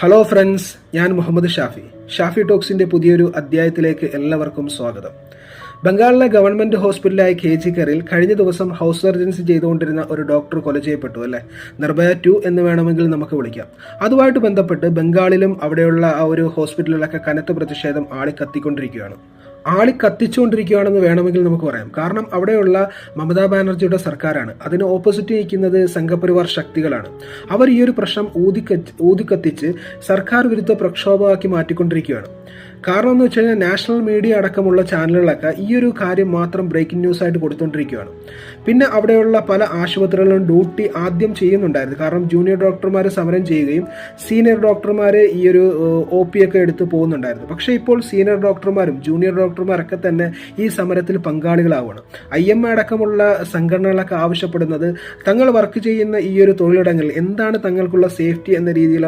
Hello friends, ഞാൻ മുഹമ്മദ് ഷാഫി ടോക്സിന്റെ പുതിയൊരു അധ്യായത്തിലേക്ക് എല്ലാവർക്കും സ്വാഗതം. ബംഗാളിലെ ഗവൺമെന്റ് ഹോസ്പിറ്റലായ KG-കറിൽ കഴിഞ്ഞ ദിവസം ഹൗസ് സർജൻസി ചെയ്തുകൊണ്ടിരുന്ന ഒരു ഡോക്ടർ കൊല ചെയ്യപ്പെട്ടു അല്ലേ. നിർഭയ 2 എന്ന് വേണമെങ്കിൽ നമുക്ക് വിളിക്കാം. അതുമായിട്ട് ബന്ധപ്പെട്ട് ബംഗാളിലും അവിടെയുള്ള ആ ഒരു ഹോസ്പിറ്റലിലൊക്കെ കനത്ത പ്രതിഷേധം ആളിക്കത്തിച്ചുകൊണ്ടിരിക്കുകയാണെന്ന് വേണമെങ്കിൽ നമുക്ക് പറയാം. കാരണം അവിടെയുള്ള മമതാ ബാനർജിയുടെ സർക്കാരാണ്. അതിന് ഓപ്പോസിറ്റ് നിൽക്കുന്നത് സംഘപരിവാർ ശക്തികളാണ്. അവർ ഈ ഒരു പ്രശ്നം ഊതിക്കത്തിച്ച് സർക്കാർ വിരുദ്ധ പ്രക്ഷോഭമാക്കി മാറ്റിക്കൊണ്ടിരിക്കുകയാണ്. കാരണം എന്ന് വെച്ച് കഴിഞ്ഞാൽ നാഷണൽ മീഡിയ അടക്കമുള്ള ചാനലുകളൊക്കെ ഈ ഒരു കാര്യം മാത്രം ബ്രേക്കിംഗ് ന്യൂസ് ആയിട്ട് കൊടുത്തുകൊണ്ടിരിക്കുകയാണ്. പിന്നെ അവിടെയുള്ള പല ആശുപത്രികളിലും ഡ്യൂട്ടി ആദ്യം ചെയ്യുന്നുണ്ടായിരുന്നു. കാരണം ജൂനിയർ ഡോക്ടർമാർ സമരം ചെയ്യുകയും സീനിയർ ഡോക്ടർമാർ ഈ ഒരു OP ഒക്കെ എടുത്ത് പോകുന്നുണ്ടായിരുന്നു. പക്ഷേ ഇപ്പോൾ സീനിയർ ഡോക്ടർമാരും ജൂനിയർ ഡോക്ടർമാരൊക്കെ തന്നെ ഈ സമരത്തിൽ പങ്കാളികളാവുകയാണ്. IMA അടക്കമുള്ള സംഘടനകളൊക്കെ ആവശ്യപ്പെടുന്നത് തങ്ങൾ വർക്ക് ചെയ്യുന്ന ഈ ഒരു തൊഴിലിടങ്ങളിൽ എന്താണ് തങ്ങൾക്കുള്ള സേഫ്റ്റി എന്ന രീതിയിൽ